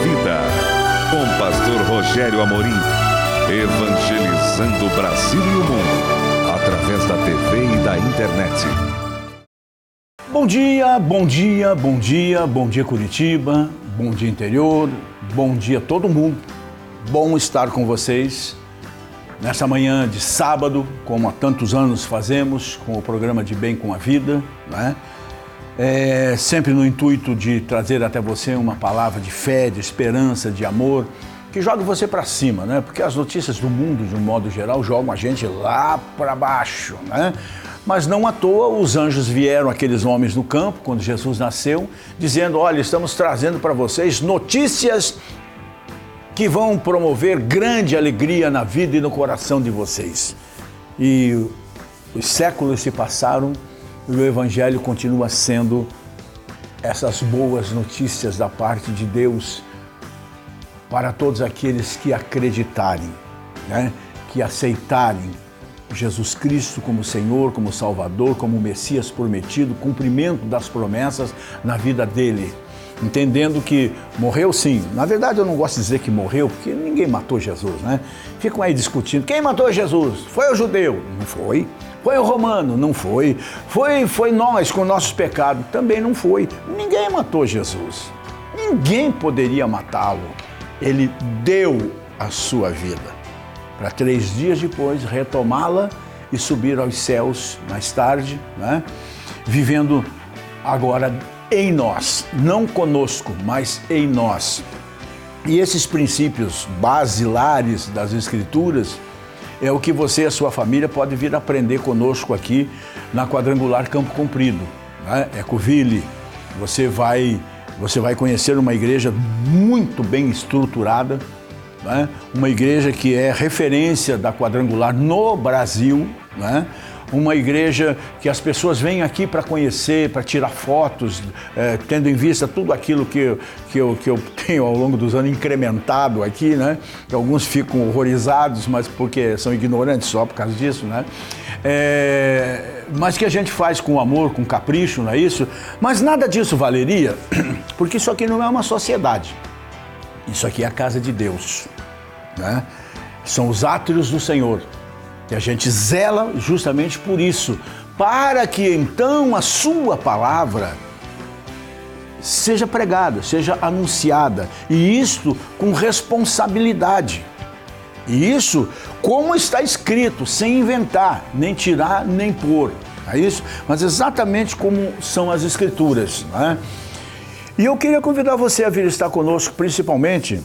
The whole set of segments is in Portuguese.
Vida, com pastor Rogério Amorim, evangelizando o Brasil e o mundo, através da TV e da internet. Bom dia, bom dia, bom dia, bom dia Curitiba, bom dia interior, bom dia todo mundo. Bom estar com vocês nessa manhã de sábado, como há tantos anos fazemos, com o programa de Bem com a Vida, né? Sempre no intuito de trazer até você uma palavra de fé, de esperança, de amor, que joga você para cima, né? Porque as notícias do mundo, de um modo geral, jogam a gente lá para baixo, né? Mas não à toa os anjos vieram, aqueles homens no campo, quando Jesus nasceu, dizendo: olha, estamos trazendo para vocês notícias que vão promover grande alegria na vida e no coração de vocês. E os séculos se passaram e o Evangelho continua sendo essas boas notícias da parte de Deus para todos aqueles que acreditarem, né? Que aceitarem Jesus Cristo como Senhor, como Salvador, como Messias prometido, cumprimento das promessas na vida dele. Entendendo que morreu sim. Na verdade eu não gosto de dizer que morreu, porque ninguém matou Jesus, né? Ficam aí discutindo, quem matou Jesus? Foi o judeu? Não foi. Foi o romano? Não foi. Foi nós com nossos pecados? Também não foi. Ninguém matou Jesus. Ninguém poderia matá-lo. Ele deu a sua vida para 3 dias depois retomá-la e subir aos céus mais tarde, né? Vivendo agora em nós, não conosco, mas em nós. E esses princípios basilares das Escrituras é o que você e a sua família pode vir aprender conosco aqui na Quadrangular Campo Comprido, né? Ecoville. Você vai conhecer uma igreja muito bem estruturada, né? Uma igreja que é referência da Quadrangular no Brasil, né? Uma igreja que as pessoas vêm aqui para conhecer, para tirar fotos, tendo em vista tudo aquilo que eu tenho ao longo dos anos incrementado aqui, né? Que alguns ficam horrorizados, mas porque são ignorantes só por causa disso, né? Mas que a gente faz com amor, com capricho, não é isso? Mas nada disso valeria, porque isso aqui não é uma sociedade. Isso aqui é a casa de Deus, né? São os átrios do Senhor. E a gente zela justamente por isso, para que então a sua palavra seja pregada, seja anunciada, e isto com responsabilidade. E isso como está escrito, sem inventar, nem tirar, nem pôr, é isso? Mas exatamente como são as Escrituras, né? E eu queria convidar você a vir estar conosco, principalmente.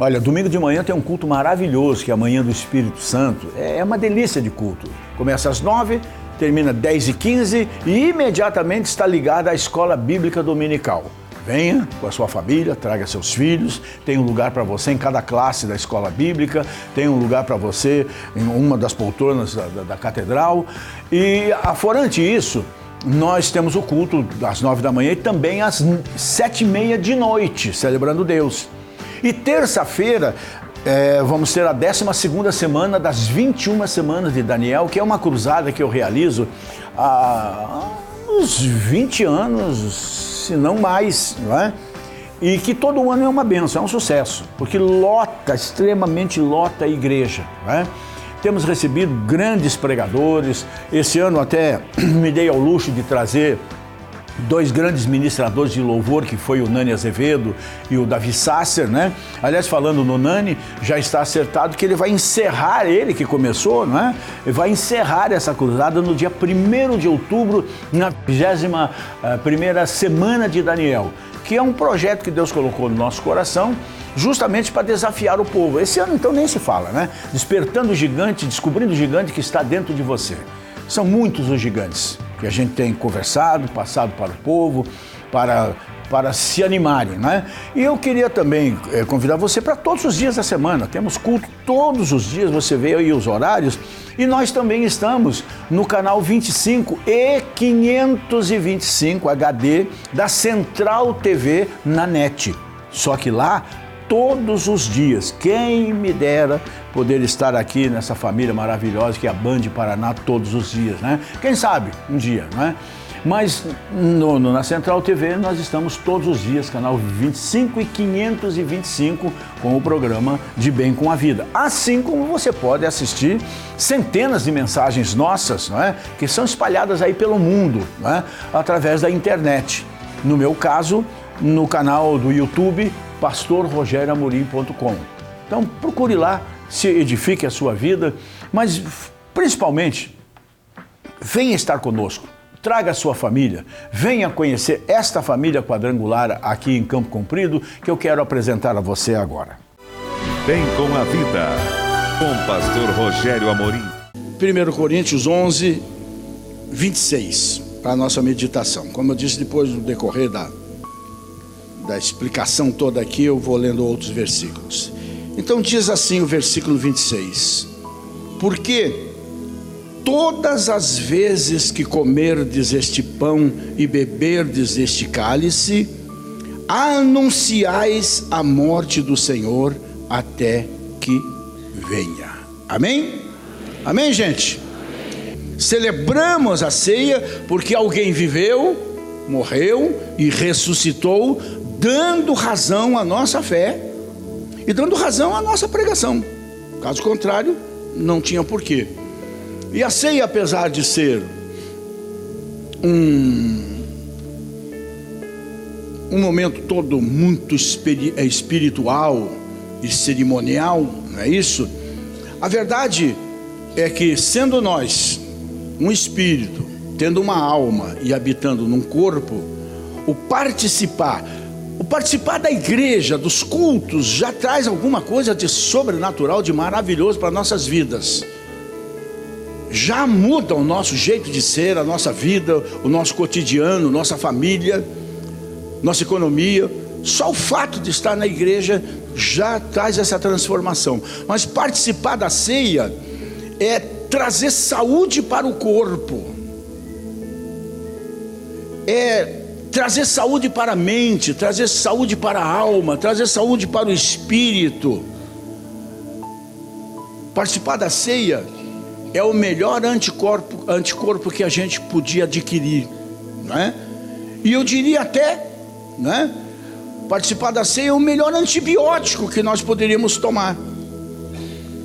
Olha, domingo de manhã tem um culto maravilhoso, que é a Manhã do Espírito Santo. É uma delícia de culto. Começa às 9, termina 10h15 e imediatamente está ligado à Escola Bíblica Dominical. Venha com a sua família, traga seus filhos, tem um lugar para você em cada classe da Escola Bíblica, tem um lugar para você em uma das poltronas da catedral. E, aforante isso, nós temos o culto às 9 da manhã e também às 7h30 da noite, celebrando Deus. E terça-feira vamos ter a 12ª semana das 21 semanas de Daniel, que é uma cruzada que eu realizo há uns 20 anos, se não mais, não é? E que todo ano é uma bênção, é um sucesso, porque extremamente lota a igreja, não é? Temos recebido grandes pregadores. Esse ano até me dei ao luxo de trazer 2 grandes ministradores de louvor, que foi o Nani Azevedo e o Davi Sasser, né? Aliás, falando no Nani, já está acertado que ele vai encerrar, ele que começou, né? Ele vai encerrar essa cruzada no dia 1º de outubro, na 21ª semana de Daniel, que é um projeto que Deus colocou no nosso coração, justamente para desafiar o povo. Esse ano, então, nem se fala, né? Despertando o gigante, descobrindo o gigante que está dentro de você. São muitos os gigantes que a gente tem conversado, passado para o povo, para se animarem, né? E eu queria também convidar você para todos os dias da semana. Temos culto todos os dias, você vê aí os horários. E nós também estamos no canal 25 e 525 HD da Central TV na NET. Só que lá, todos os dias, quem me dera poder estar aqui nessa família maravilhosa que é a Band Paraná todos os dias, né? Quem sabe um dia, né? Mas na Central TV nós estamos todos os dias, canal 25 e 525, com o programa De Bem com a Vida. Assim como você pode assistir centenas de mensagens nossas, não é? Que são espalhadas aí pelo mundo, não é? Através da internet. No meu caso, no canal do YouTube, pastorrogerioamorim.com. Então procure lá, se edifique a sua vida, mas principalmente, venha estar conosco. Traga a sua família, venha conhecer esta família quadrangular aqui em Campo Comprido, que eu quero apresentar a você agora. Bem com a Vida, com pastor Rogério Amorim. 1 Coríntios 11, 26, para a nossa meditação. Como eu disse, depois no decorrer da explicação toda aqui, eu vou lendo outros versículos. Então diz assim o versículo 26: porque todas as vezes que comerdes este pão e beberdes este cálice, anunciais a morte do Senhor até que venha. Amém? Amém, gente? Celebramos a ceia porque alguém viveu, morreu e ressuscitou, dando razão à nossa fé e dando razão à nossa pregação. Caso contrário, não tinha porquê. E a ceia, apesar de ser um momento todo muito espiritual e cerimonial, não é isso? A verdade é que, sendo nós um espírito, tendo uma alma e habitando num corpo, o participar da igreja, dos cultos, já traz alguma coisa de sobrenatural, de maravilhoso para nossas vidas. Já muda o nosso jeito de ser, a nossa vida, o nosso cotidiano, nossa família, nossa economia. Só o fato de estar na igreja já traz essa transformação. Mas participar da ceia é trazer saúde para o corpo, é trazer saúde para a mente, trazer saúde para a alma, trazer saúde para o espírito. Participar da ceia é o melhor anticorpo que a gente podia adquirir, né? E eu diria até, né? Participar da ceia é o melhor antibiótico que nós poderíamos tomar,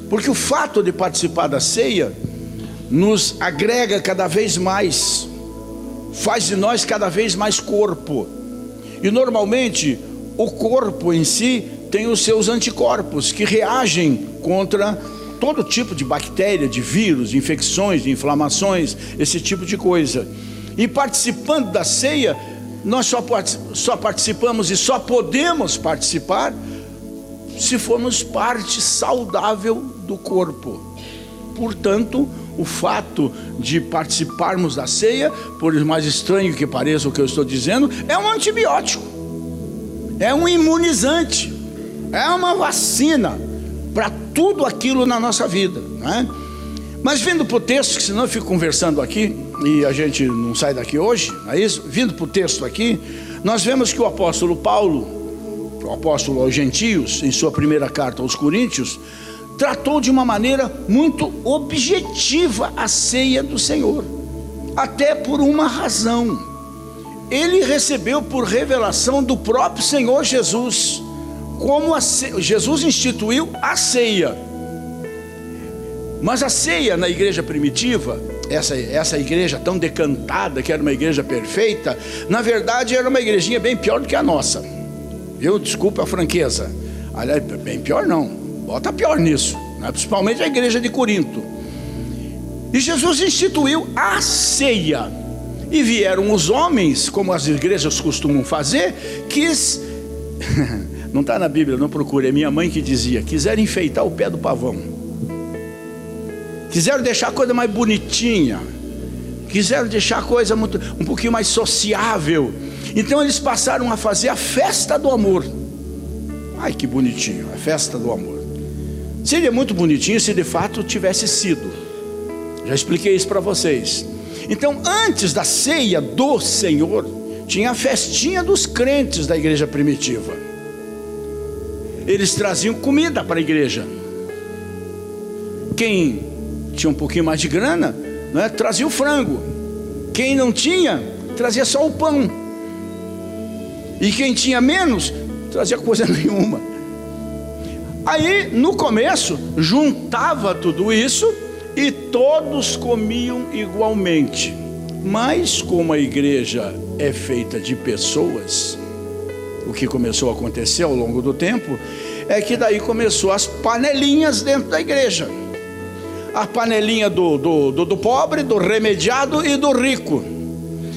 porque o fato de participar da ceia nos agrega cada vez mais, faz de nós cada vez mais corpo. E normalmente o corpo em si tem os seus anticorpos que reagem contra todo tipo de bactéria, de vírus, de infecções, de inflamações, esse tipo de coisa. E participando da ceia, nós só participamos e só podemos participar se formos parte saudável do corpo. Portanto, o fato de participarmos da ceia, por mais estranho que pareça o que eu estou dizendo, é um antibiótico, é um imunizante, é uma vacina para tudo aquilo na nossa vida, né? Mas vindo para o texto, que senão eu fico conversando aqui e a gente não sai daqui hoje, é isso? Vindo para o texto aqui, nós vemos que o apóstolo Paulo, o apóstolo aos gentios, em sua primeira carta aos Coríntios, tratou de uma maneira muito objetiva a ceia do Senhor, até por uma razão. Ele recebeu por revelação do próprio Senhor Jesus, como Jesus instituiu a ceia. Mas a ceia na igreja primitiva, essa igreja tão decantada, que era uma igreja perfeita, na verdade era uma igrejinha bem pior do que a nossa. Desculpa a franqueza. Aliás, bem pior não, bota pior nisso, né? Principalmente a igreja de Corinto. E Jesus instituiu a ceia. E vieram os homens, como as igrejas costumam fazer, não está na Bíblia, não procure, é minha mãe que dizia, quiseram enfeitar o pé do pavão, quiseram deixar a coisa mais bonitinha, quiseram deixar a coisa um pouquinho mais sociável. Então eles passaram a fazer a festa do amor. Ai, que bonitinho, a festa do amor. Seria muito bonitinho se de fato tivesse sido. Já expliquei isso para vocês. Então, antes da ceia do Senhor, tinha a festinha dos crentes da igreja primitiva. Eles traziam comida para a igreja. Quem tinha um pouquinho mais de grana, né, trazia o frango. Quem não tinha, trazia só o pão. E quem tinha menos, trazia coisa nenhuma. Aí, no começo, juntava tudo isso e todos comiam igualmente. Mas como a igreja é feita de pessoas, o que começou a acontecer ao longo do tempo é que daí começou as panelinhas dentro da igreja. A panelinha do pobre, do remediado e do rico.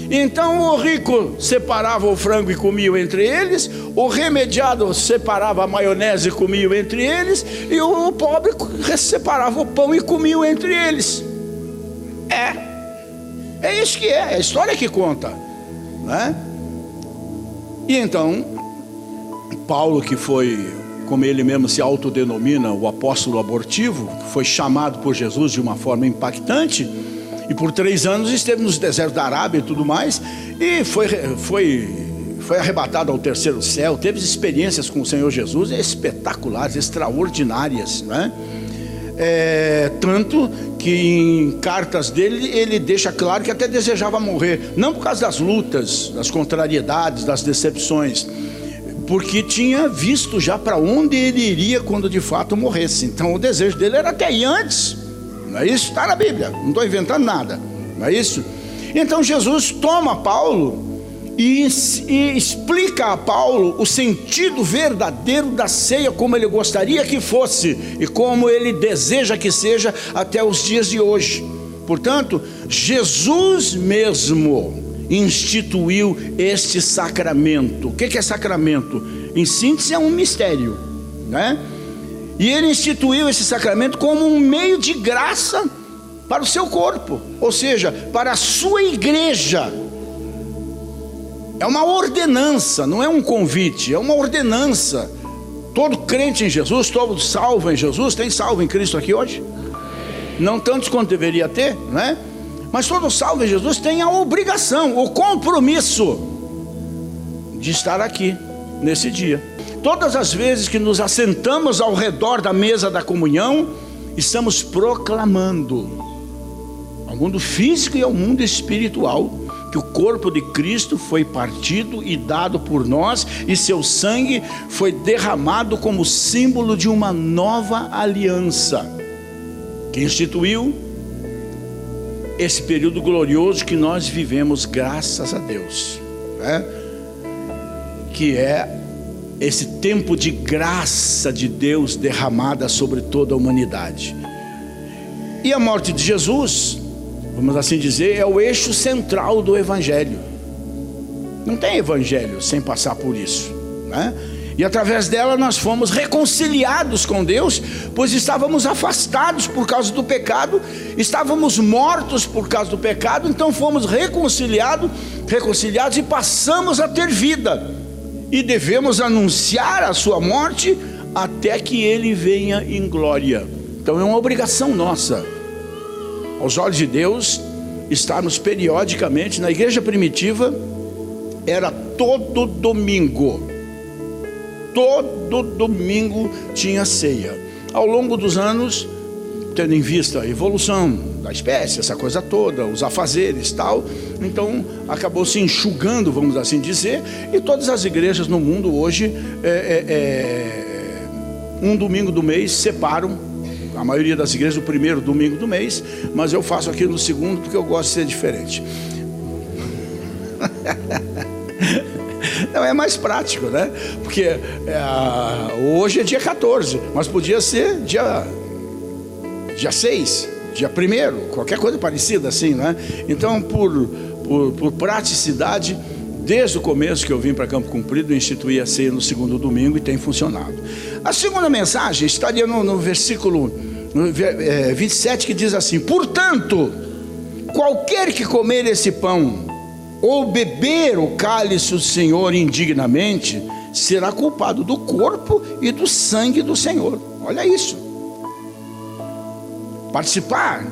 Então o rico separava o frango e comia entre eles, o remediado separava a maionese e comia entre eles, e o pobre separava o pão e comia entre eles. É isso que é a história que conta, né? E então Paulo, que foi, como ele mesmo se autodenomina, o apóstolo abortivo, foi chamado por Jesus de uma forma impactante, e por 3 anos esteve nos desertos da Arábia e tudo mais, e foi arrebatado ao terceiro céu, teve experiências com o Senhor Jesus espetaculares, extraordinárias, né? Tanto que em cartas dele ele deixa claro que até desejava morrer, não por causa das lutas, das contrariedades, das decepções, porque tinha visto já para onde ele iria quando de fato morresse. Então o desejo dele era até ir antes. Não é isso? Está na Bíblia, não estou inventando nada, não é isso? Então Jesus toma Paulo e explica a Paulo o sentido verdadeiro da ceia, como ele gostaria que fosse e como ele deseja que seja até os dias de hoje. Portanto, Jesus mesmo instituiu este sacramento. O que é sacramento? Em síntese, é um mistério, né? E ele instituiu esse sacramento como um meio de graça para o seu corpo, ou seja, para a sua igreja. É uma ordenança, não é um convite, é uma ordenança. Todo crente em Jesus, todo salvo em Jesus, tem salvo em Cristo aqui hoje? Não tantos quanto deveria ter, né? Mas todo salvo em Jesus tem a obrigação, o compromisso de estar aqui nesse dia. Todas as vezes que nos assentamos ao redor da mesa da comunhão, estamos proclamando ao mundo físico e ao mundo espiritual que o corpo de Cristo foi partido e dado por nós, e seu sangue foi derramado como símbolo de uma nova aliança, que instituiu esse período glorioso que nós vivemos, graças a Deus, né? Que é esse tempo de graça de Deus derramada sobre toda a humanidade. E a morte de Jesus, vamos assim dizer, é o eixo central do Evangelho. Não tem Evangelho sem passar por isso, né? E através dela nós fomos reconciliados com Deus, pois estávamos afastados por causa do pecado, estávamos mortos por causa do pecado, então fomos reconciliados e passamos a ter vida. E devemos anunciar a sua morte até que ele venha em glória. Então é uma obrigação nossa, aos olhos de Deus, estarmos periodicamente. Na igreja primitiva era todo domingo tinha ceia. Ao longo dos anos, tendo em vista a evolução da espécie, essa coisa toda, os afazeres e tal, então acabou se enxugando, vamos assim dizer, e todas as igrejas no mundo hoje, um domingo do mês separam, a maioria das igrejas, o primeiro domingo do mês, mas eu faço aqui no segundo porque eu gosto de ser diferente. Não, é mais prático, né? Porque hoje é dia 14, mas podia ser dia 6, dia 1º, qualquer coisa parecida assim, né? Então, por praticidade, desde o começo que eu vim para Campo Comprido, eu instituí a ceia no segundo domingo e tem funcionado. A segunda mensagem estaria no versículo 27, que diz assim: portanto, qualquer que comer esse pão ou beber o cálice do Senhor indignamente, será culpado do corpo e do sangue do Senhor. Olha isso. Participar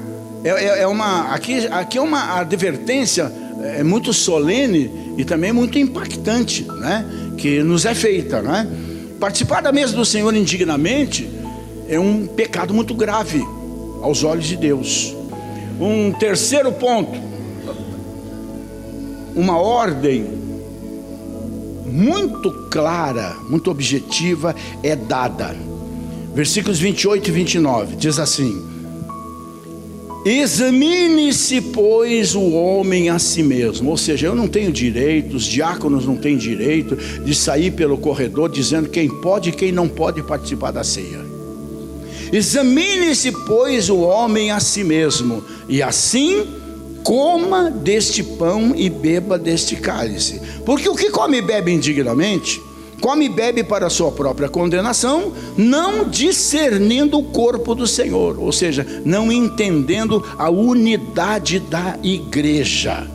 aqui é uma advertência muito solene e também muito impactante, né? Que nos é feita, né? Participar da mesa do Senhor indignamente é um pecado muito grave aos olhos de Deus. Um terceiro ponto: uma ordem muito clara, muito objetiva é dada. Versículos 28 e 29, diz assim: examine-se, pois, o homem a si mesmo. Ou seja, eu não tenho direito, os diáconos não têm direito de sair pelo corredor dizendo quem pode e quem não pode participar da ceia. Examine-se, pois, o homem a si mesmo, e assim coma deste pão e beba deste cálice. Porque o que come e bebe indignamente, come e bebe para a sua própria condenação, não discernindo o corpo do Senhor, ou seja, não entendendo a unidade da igreja.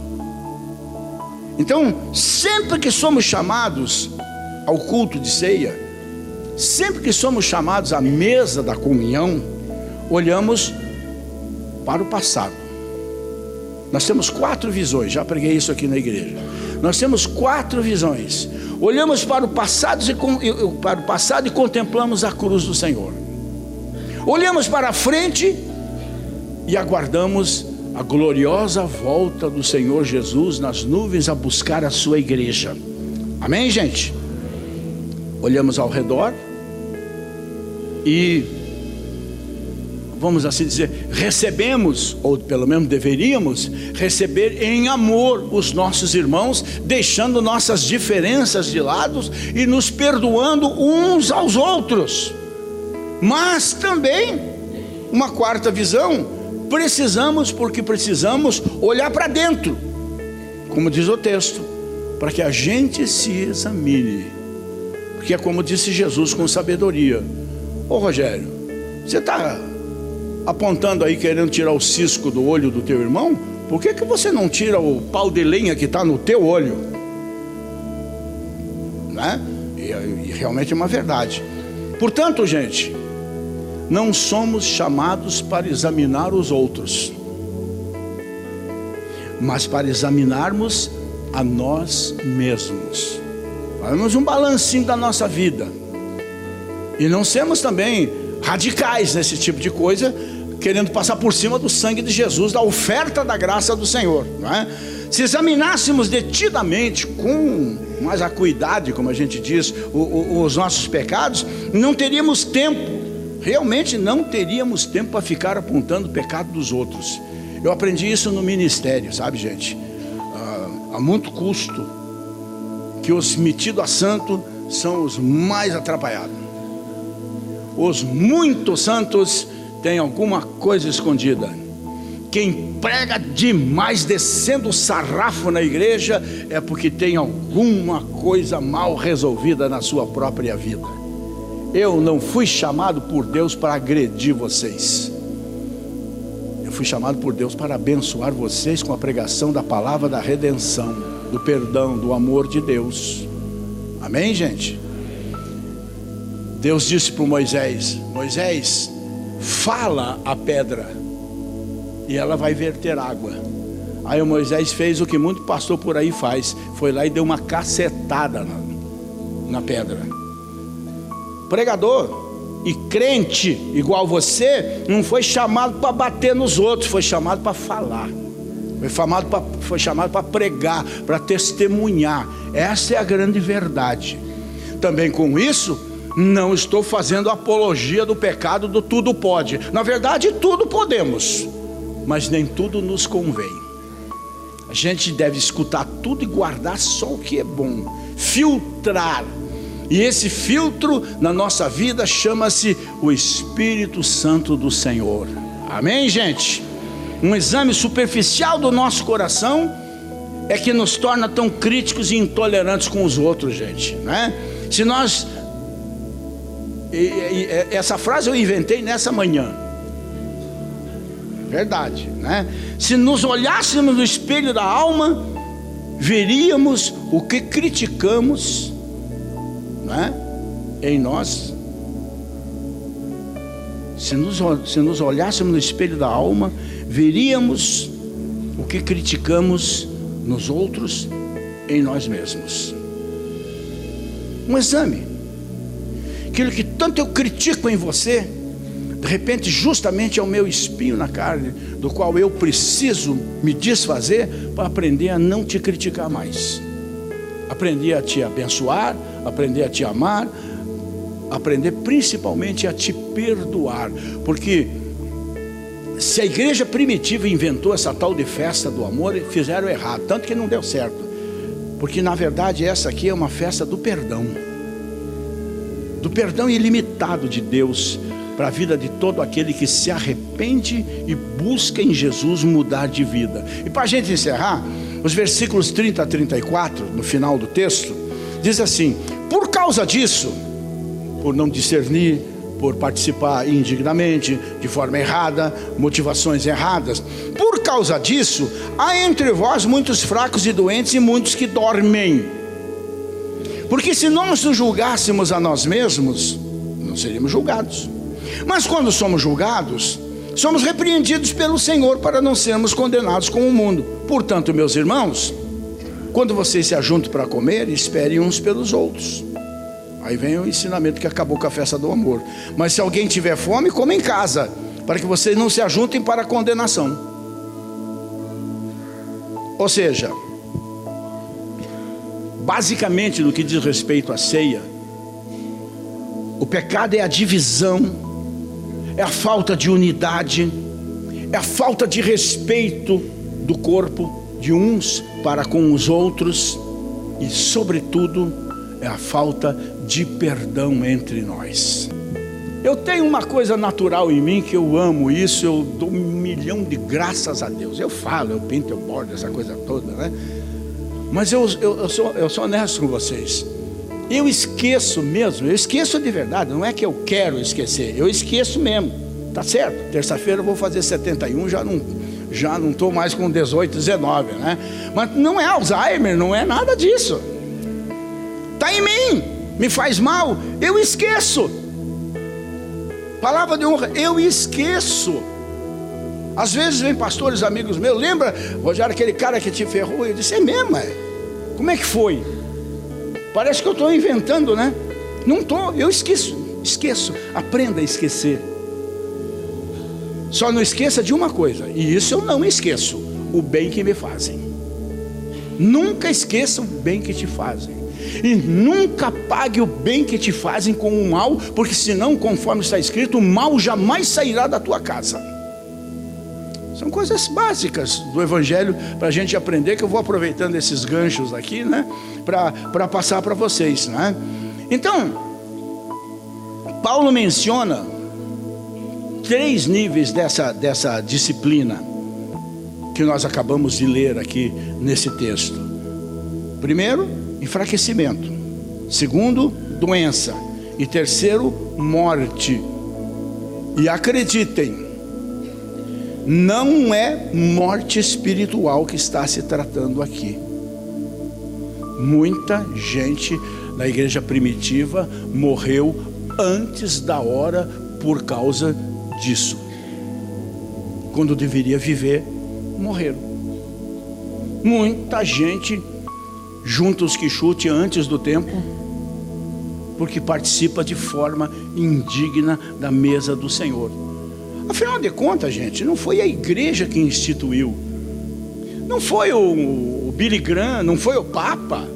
Então, sempre que somos chamados ao culto de ceia, sempre que somos chamados à mesa da comunhão, olhamos para o passado. Nós temos 4 visões, já preguei isso aqui na igreja. Nós temos 4 visões. Olhamos para o passado e contemplamos a cruz do Senhor. Olhamos para a frente e aguardamos a gloriosa volta do Senhor Jesus nas nuvens a buscar a sua igreja. Amém, gente? Olhamos ao redor e, vamos assim dizer, recebemos, ou pelo menos deveríamos receber em amor os nossos irmãos, deixando nossas diferenças de lado e nos perdoando uns aos outros. Mas também, uma 4ª visão, precisamos olhar para dentro, como diz o texto, para que a gente se examine, porque é como disse Jesus com sabedoria: ô Rogério, você está apontando aí, querendo tirar o cisco do olho do teu irmão? Por que você não tira o pau de lenha que está no teu olho? Né? E realmente é uma verdade. Portanto, gente, não somos chamados para examinar os outros, mas para examinarmos a nós mesmos. Fazemos um balancinho da nossa vida e não sermos também radicais nesse tipo de coisa, querendo passar por cima do sangue de Jesus, da oferta da graça do Senhor, não é? Se examinássemos detidamente, com mais acuidade, como a gente diz, os nossos pecados, não teríamos tempo, realmente não teríamos tempo para ficar apontando o pecado dos outros. Eu aprendi isso no ministério, sabe, gente? A muito custo, que os metidos a santo são os mais atrapalhados. Os muito santos têm alguma coisa escondida. Quem prega demais descendo o sarrafo na igreja é porque tem alguma coisa mal resolvida na sua própria vida. Eu não fui chamado por Deus para agredir vocês. Eu fui chamado por Deus para abençoar vocês com a pregação da palavra da redenção, do perdão, do amor de Deus. Amém, gente? Deus disse para Moisés: Moisés, fala a pedra e ela vai verter água. Aí o Moisés fez o que muito pastor por aí faz, foi lá e deu uma cacetada na pedra. Pregador e crente igual você não foi chamado para bater nos outros, foi chamado para falar, foi chamado para pregar, para testemunhar. Essa é a grande verdade. Também com isso, não estou fazendo apologia do pecado do tudo pode. Na verdade, tudo podemos, mas nem tudo nos convém. A gente deve escutar tudo e guardar só o que é bom, filtrar. E esse filtro na nossa vida chama-se o Espírito Santo do Senhor. Amém, gente? Um exame superficial do nosso coração é que nos torna tão críticos e intolerantes com os outros, gente, né? Se nós... essa frase eu inventei nessa manhã. Verdade, né? Se nos olhássemos no espelho da alma, veríamos o que criticamos, né, em nós. Se nos olhássemos no espelho da alma, veríamos o que criticamos nos outros, em nós mesmos. Um exame. Aquilo que tanto eu critico em você, De repente, justamente é o meu espinho na carne, do qual eu preciso me desfazer para aprender a não te criticar mais. Aprender a te abençoar, aprender a te amar, aprender principalmente a te perdoar. Porque se a igreja primitiva inventou essa tal de festa do amor, fizeram errado, tanto que não deu certo. Porque na verdade essa aqui é uma festa do perdão ilimitado de Deus para a vida de todo aquele que se arrepende e busca em Jesus mudar de vida. E para a gente encerrar, os versículos 30 a 34, no final do texto, diz assim: por causa disso, por não discernir, por participar indignamente, de forma errada, motivações erradas, por causa disso, há entre vós muitos fracos e doentes e muitos que dormem. Porque se nós nos julgássemos a nós mesmos, não seríamos julgados. Mas quando somos julgados, somos repreendidos pelo Senhor para não sermos condenados com o mundo. Portanto, meus irmãos, quando vocês se ajuntam para comer, esperem uns pelos outros. Aí vem o ensinamento que acabou com a festa do amor. Mas se alguém tiver fome, coma em casa, para que vocês não se ajuntem para a condenação. Ou seja, basicamente no que diz respeito à ceia, o pecado é a divisão, é a falta de unidade, é a falta de respeito do corpo de uns para com os outros e, sobretudo, é a falta de perdão entre nós. Eu tenho uma coisa natural em mim que eu amo isso, eu dou 1 milhão de graças a Deus. Eu falo, eu pinto, eu bordo, essa coisa toda, né? Mas eu sou honesto com vocês. Eu esqueço mesmo, eu esqueço de verdade, não é que eu quero esquecer, eu esqueço mesmo, tá certo? Terça-feira eu vou fazer 71, já não estou mais com 18, 19, né? Mas não é Alzheimer, não é nada disso. Está em mim, me faz mal, eu esqueço. Palavra de honra, eu esqueço. Às vezes vem pastores amigos meus, lembra, Rogério, aquele cara que te ferrou? Eu disse, é mesmo, é? Como é que foi? Parece que eu estou inventando, né? Não estou, eu esqueço. Aprenda a esquecer. Só não esqueça de uma coisa, e isso eu não esqueço: o bem que me fazem. Nunca esqueça o bem que te fazem. E nunca pague o bem que te fazem com o mal, porque senão, conforme está escrito, o mal jamais sairá da tua casa. São coisas básicas do Evangelho para a gente aprender, que eu vou aproveitando esses ganchos aqui, né, para passar para vocês, né? Então, Paulo menciona 3 níveis dessa disciplina que nós acabamos de ler aqui nesse texto. Primeiro, enfraquecimento. Segundo, doença. E terceiro, morte. E acreditem, não é morte espiritual que está se tratando aqui. Muita gente na igreja primitiva morreu antes da hora por causa disso. Quando deveria viver, morreram. Muita gente junta os que chute antes do tempo, porque participa de forma indigna da mesa do Senhor. Afinal de contas, gente, não foi a igreja que instituiu, não foi o Billy Graham, não foi o Papa,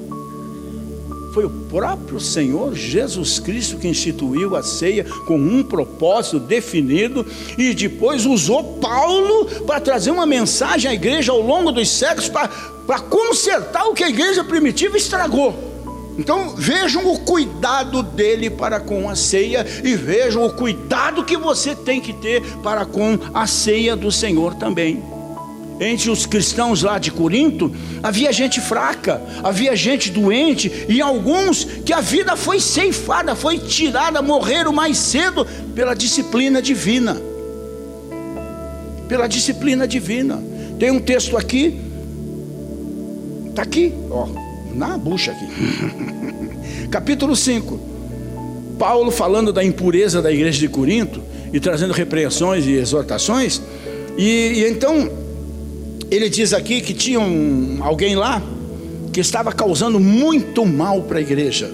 foi o próprio Senhor Jesus Cristo que instituiu a ceia com um propósito definido, e depois usou Paulo para trazer uma mensagem à igreja ao longo dos séculos para consertar o que a igreja primitiva estragou. Então vejam o cuidado dele para com a ceia, e vejam o cuidado que você tem que ter para com a ceia do Senhor também. Entre os cristãos lá de Corinto, havia gente fraca, havia gente doente, e alguns que a vida foi ceifada, foi tirada, morreram mais cedo pela disciplina divina. Pela disciplina divina. Tem um texto aqui, está aqui, ó, na bucha aqui. Capítulo 5. Paulo falando da impureza da igreja de Corinto e trazendo repreensões e exortações. E então ele diz aqui que tinha alguém lá que estava causando muito mal para a igreja,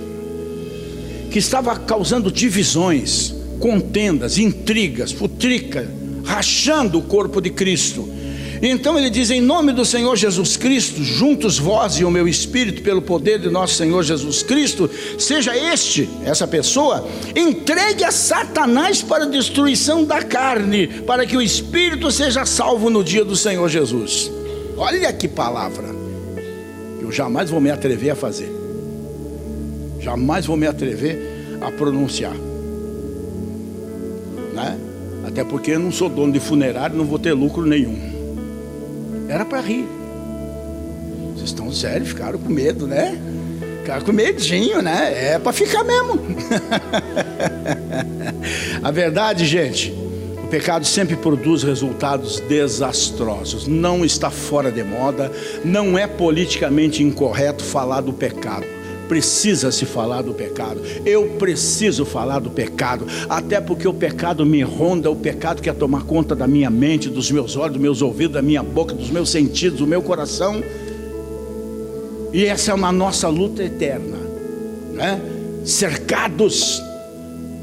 que estava causando divisões, contendas, intrigas, futrica, rachando o corpo de Cristo. Então ele diz: em nome do Senhor Jesus Cristo, juntos vós e o meu espírito, pelo poder de nosso Senhor Jesus Cristo, seja essa pessoa, entregue a Satanás para a destruição da carne, para que o espírito seja salvo no dia do Senhor Jesus. Olha que palavra, eu jamais vou me atrever a fazer, jamais vou me atrever a pronunciar, né? Até porque eu não sou dono de funerário, não vou ter lucro nenhum. Era para rir. Vocês estão sérios, ficaram com medo, né? Ficaram com medinho, né? É para ficar mesmo. A verdade, gente, o pecado sempre produz resultados desastrosos. Não está fora de moda, não é politicamente incorreto falar do pecado. Precisa se falar do pecado. Eu preciso falar do pecado, até porque o pecado me ronda, o pecado quer tomar conta da minha mente, dos meus olhos, dos meus ouvidos, da minha boca, dos meus sentidos, do meu coração. E essa é uma nossa luta eterna, né? Cercados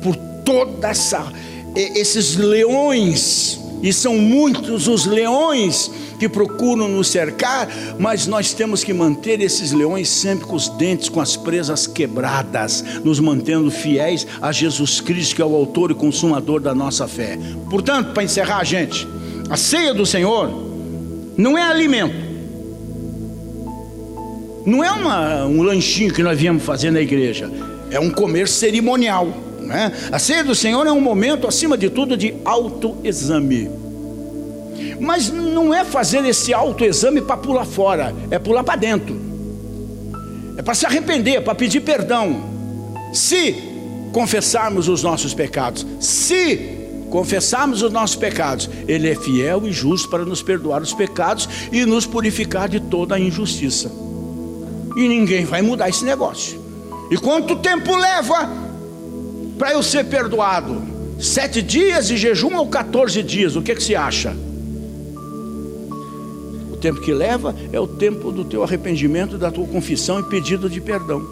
por toda esses leões, e são muitos os leões que procuram nos cercar, mas nós temos que manter esses leões sempre com os dentes, com as presas quebradas, nos mantendo fiéis a Jesus Cristo, que é o autor e consumador da nossa fé. Portanto, para encerrar, gente, a ceia do Senhor não é alimento, não é um lanchinho que nós viemos fazer na igreja, é um comer cerimonial, né? A ceia do Senhor é um momento, acima de tudo, de autoexame. Mas não é fazer esse autoexame para pular fora, é pular para dentro, é para se arrepender, para pedir perdão. Se confessarmos os nossos pecados, Ele é fiel e justo para nos perdoar os pecados e nos purificar de toda a injustiça. E ninguém vai mudar esse negócio. E quanto tempo leva para eu ser perdoado? 7 dias de jejum ou 14 dias? O que você acha? O tempo que leva é o tempo do teu arrependimento, da tua confissão e pedido de perdão.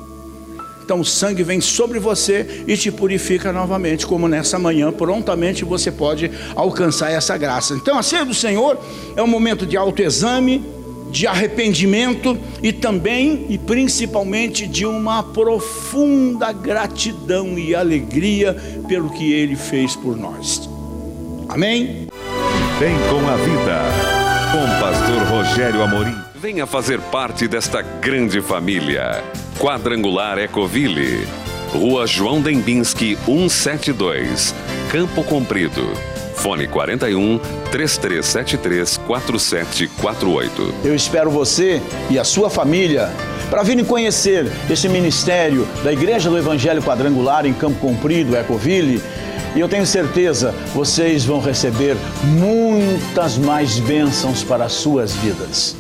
Então o sangue vem sobre você e te purifica novamente, como nessa manhã, prontamente você pode alcançar essa graça. Então a ceia do Senhor é um momento de autoexame, de arrependimento e também e principalmente de uma profunda gratidão e alegria pelo que Ele fez por nós. Amém? Bem com a vida, com Pastor Rogério Amorim. Venha fazer parte desta grande família. Quadrangular Ecoville, Rua João Dembinski 172, Campo Comprido. Fone 41 3373 4748. Eu espero você e a sua família para virem conhecer esse ministério da Igreja do Evangelho Quadrangular em Campo Comprido, Ecoville. E eu tenho certeza, vocês vão receber muitas mais bênçãos para as suas vidas.